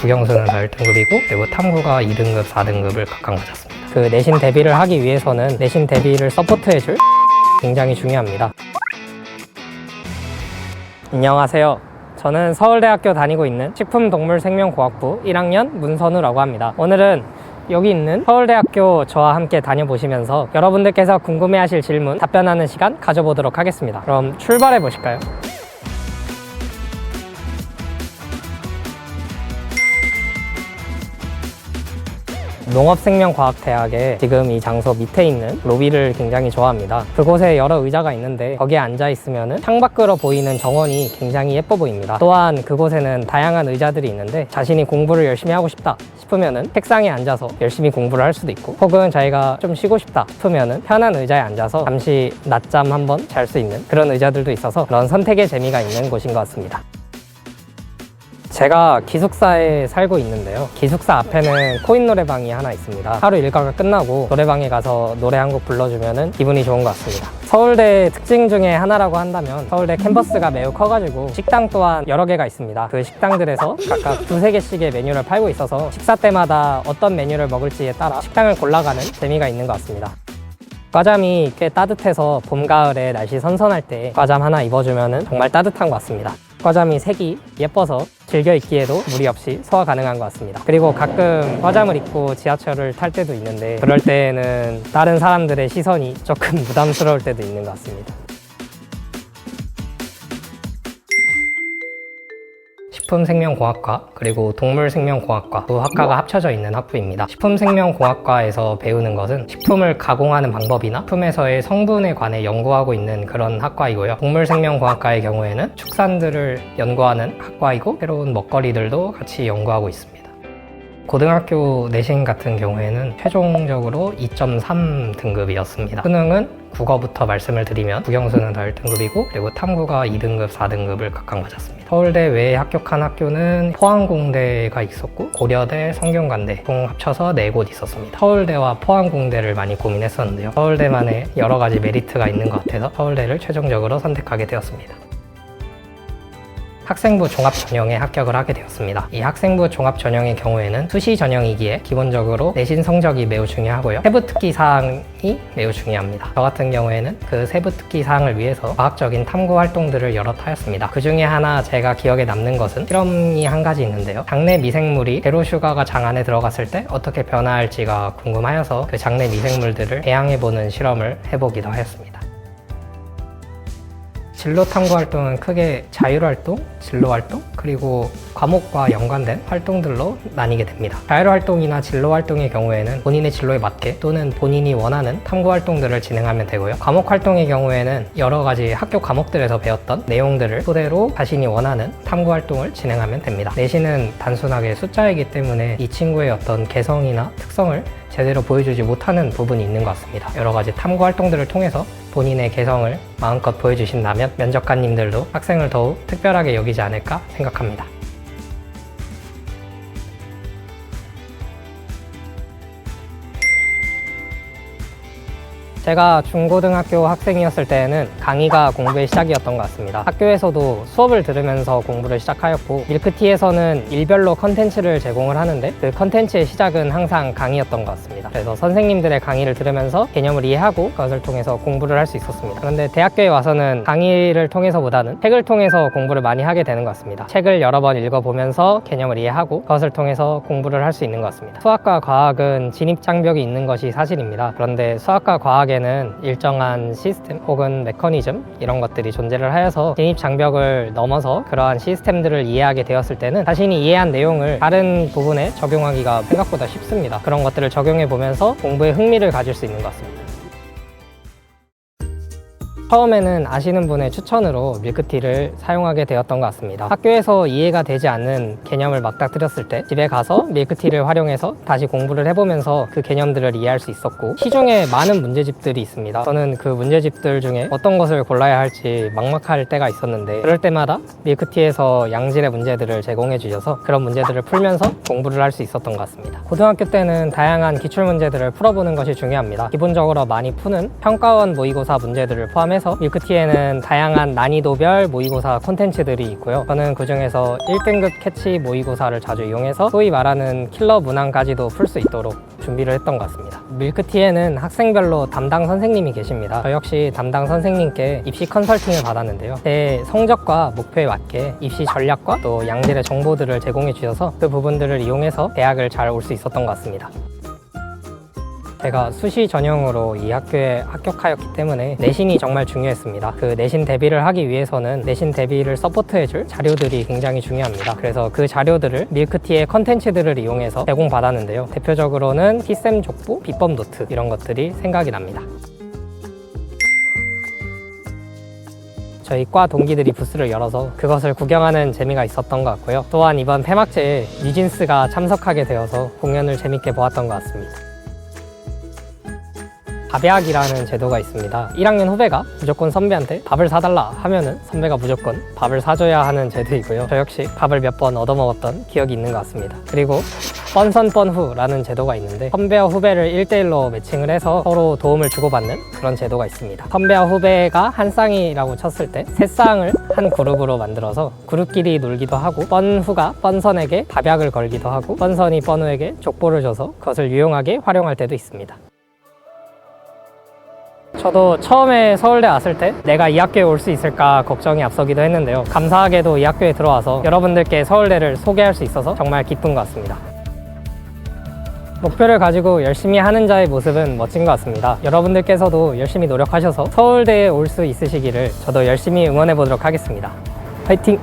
국영수는 1등급이고 그리고 탐구가 2등급, 4등급을 각각 맞았습니다. 그 내신 대비를 하기 위해서는 내신 대비를 서포트해줄 굉장히 중요합니다. 안녕하세요. 저는 서울대학교 다니고 있는 식품동물생명공학부 1학년 문선우라고 합니다. 오늘은 여기 있는 서울대학교 저와 함께 다녀보시면서 여러분들께서 궁금해하실 질문 답변하는 시간 가져보도록 하겠습니다. 그럼 출발해 보실까요? 농업생명과학대학의 지금 이 장소 밑에 있는 로비를 굉장히 좋아합니다. 그곳에 여러 의자가 있는데 거기에 앉아 있으면 창밖으로 보이는 정원이 굉장히 예뻐 보입니다. 또한 그곳에는 다양한 의자들이 있는데 자신이 공부를 열심히 하고 싶다 싶으면 책상에 앉아서 열심히 공부를 할 수도 있고, 혹은 자기가 좀 쉬고 싶다 싶으면 편한 의자에 앉아서 잠시 낮잠 한번 잘 수 있는 그런 의자들도 있어서 그런 선택의 재미가 있는 곳인 것 같습니다. 제가 기숙사에 살고 있는데요. 기숙사 앞에는 코인 노래방이 하나 있습니다. 하루 일과가 끝나고 노래방에 가서 노래 한 곡 불러주면 기분이 좋은 것 같습니다. 서울대 특징 중에 하나라고 한다면 서울대 캠퍼스가 매우 커가지고 식당 또한 여러 개가 있습니다. 그 식당들에서 각각 두세 개씩의 메뉴를 팔고 있어서 식사 때마다 어떤 메뉴를 먹을지에 따라 식당을 골라가는 재미가 있는 것 같습니다. 과잠이 꽤 따뜻해서 봄, 가을에 날씨 선선할 때 과잠 하나 입어주면 정말 따뜻한 것 같습니다. 과잠이 색이 예뻐서 즐겨 입기에도 무리 없이 소화 가능한 것 같습니다. 그리고 가끔 과잠을 입고 지하철을 탈 때도 있는데 그럴 때는 다른 사람들의 시선이 조금 부담스러울 때도 있는 것 같습니다. 식품생명공학과 그리고 동물생명공학과 두 학과가 합쳐져 있는 학부입니다. 식품생명공학과에서 배우는 것은 식품을 가공하는 방법이나 식품에서의 성분에 관해 연구하고 있는 그런 학과이고요. 동물생명공학과의 경우에는 축산들을 연구하는 학과이고 새로운 먹거리들도 같이 연구하고 있습니다. 고등학교 내신 같은 경우에는 최종적으로 2.3 등급이었습니다. 수능은 국어부터 말씀을 드리면 국영수는 1등급이고 그리고 탐구가 2등급, 4등급을 각각 맞았습니다. 서울대 외에 합격한 학교는 포항공대가 있었고 고려대, 성균관대 총 합쳐서 4곳 있었습니다. 서울대와 포항공대를 많이 고민했었는데요. 서울대만의 여러 가지 메리트가 있는 것 같아서 서울대를 최종적으로 선택하게 되었습니다. 학생부 종합전형에 합격을 하게 되었습니다. 이 학생부 종합전형의 경우에는 수시 전형이기에 기본적으로 내신 성적이 매우 중요하고요. 세부 특기 사항이 매우 중요합니다. 저 같은 경우에는 그 세부 특기 사항을 위해서 과학적인 탐구 활동들을 여럿 하였습니다. 그 중에 하나 제가 기억에 남는 것은 실험이 한 가지 있는데요. 장내 미생물이 제로슈가가 장 안에 들어갔을 때 어떻게 변화할지가 궁금하여서 그 장내 미생물들을 배양해보는 실험을 해보기도 하였습니다. 진로 탐구 활동은 크게 자율활동, 진로활동, 그리고 과목과 연관된 활동들로 나뉘게 됩니다. 자율활동이나 진로활동의 경우에는 본인의 진로에 맞게 또는 본인이 원하는 탐구 활동들을 진행하면 되고요. 과목 활동의 경우에는 여러 가지 학교 과목들에서 배웠던 내용들을 토대로 자신이 원하는 탐구 활동을 진행하면 됩니다. 내신은 단순하게 숫자이기 때문에 이 친구의 어떤 개성이나 특성을 제대로 보여주지 못하는 부분이 있는 것 같습니다. 여러 가지 탐구 활동들을 통해서 본인의 개성을 마음껏 보여주신다면 면접관님들도 학생을 더욱 특별하게 여기지 않을까 생각합니다. 제가 중고등학교 학생이었을 때에는 강의가 공부의 시작이었던 것 같습니다. 학교에서도 수업을 들으면서 공부를 시작하였고 밀크티에서는 일별로 컨텐츠를 제공을 하는데 그 컨텐츠의 시작은 항상 강의였던 것 같습니다. 그래서 선생님들의 강의를 들으면서 개념을 이해하고 그것을 통해서 공부를 할 수 있었습니다. 그런데 대학교에 와서는 강의를 통해서보다는 책을 통해서 공부를 많이 하게 되는 것 같습니다. 책을 여러 번 읽어보면서 개념을 이해하고 그것을 통해서 공부를 할 수 있는 것 같습니다. 수학과 과학은 진입장벽이 있는 것이 사실입니다. 그런데 수학과 과학에는 일정한 시스템 혹은 메커니즘 이런 것들이 존재를 하여서 진입장벽을 넘어서 그러한 시스템들을 이해하게 되었을 때는 자신이 이해한 내용을 다른 부분에 적용하기가 생각보다 쉽습니다. 그런 것들을 적용해 보면서 공부에 흥미를 가질 수 있는 것 같습니다. 처음에는 아시는 분의 추천으로 밀크티를 사용하게 되었던 것 같습니다. 학교에서 이해가 되지 않는 개념을 맞닥뜨렸을 때 집에 가서 밀크티를 활용해서 다시 공부를 해보면서 그 개념들을 이해할 수 있었고, 시중에 많은 문제집들이 있습니다. 저는 그 문제집들 중에 어떤 것을 골라야 할지 막막할 때가 있었는데 그럴 때마다 밀크티에서 양질의 문제들을 제공해 주셔서 그런 문제들을 풀면서 공부를 할 수 있었던 것 같습니다. 고등학교 때는 다양한 기출문제들을 풀어보는 것이 중요합니다. 기본적으로 많이 푸는 평가원 모의고사 문제들을 포함해 포함해서 밀크티에는 다양한 난이도별 모의고사 콘텐츠들이 있고요. 저는 그중에서 1등급 캐치 모의고사를 자주 이용해서 소위 말하는 킬러 문항까지도 풀 수 있도록 준비를 했던 것 같습니다. 밀크티에는 학생별로 담당 선생님이 계십니다. 저 역시 담당 선생님께 입시 컨설팅을 받았는데요. 제 성적과 목표에 맞게 입시 전략과 또 양질의 정보들을 제공해 주셔서 그 부분들을 이용해서 대학을 잘 올 수 있었던 것 같습니다. 제가 수시 전형으로 이 학교에 합격하였기 때문에 내신이 정말 중요했습니다. 그 내신 대비를 하기 위해서는 내신 대비를 서포트해줄 자료들이 굉장히 중요합니다. 그래서 그 자료들을 밀크티의 컨텐츠들을 이용해서 제공받았는데요. 대표적으로는 티쌤 족보, 비법 노트 이런 것들이 생각이 납니다. 저희 과 동기들이 부스를 열어서 그것을 구경하는 재미가 있었던 것 같고요. 또한 이번 폐막제에 뉴진스가 참석하게 되어서 공연을 재밌게 보았던 것 같습니다. 밥약이라는 제도가 있습니다. 1학년 후배가 무조건 선배한테 밥을 사달라 하면은 선배가 무조건 밥을 사줘야 하는 제도이고요. 저 역시 밥을 몇 번 얻어먹었던 기억이 있는 것 같습니다. 그리고 뻔선 뻔후라는 제도가 있는데 선배와 후배를 1대1로 매칭을 해서 서로 도움을 주고받는 그런 제도가 있습니다. 선배와 후배가 한 쌍이라고 쳤을 때 세 쌍을 한 그룹으로 만들어서 그룹끼리 놀기도 하고 뻔후가 뻔선에게 밥약을 걸기도 하고 뻔선이 뻔후에게 족보를 줘서 그것을 유용하게 활용할 때도 있습니다. 저도 처음에 서울대 왔을 때 내가 이 학교에 올 수 있을까 걱정이 앞서기도 했는데요. 감사하게도 이 학교에 들어와서 여러분들께 서울대를 소개할 수 있어서 정말 기쁜 것 같습니다. 목표를 가지고 열심히 하는 자의 모습은 멋진 것 같습니다. 여러분들께서도 열심히 노력하셔서 서울대에 올 수 있으시기를 저도 열심히 응원해 보도록 하겠습니다. 화이팅!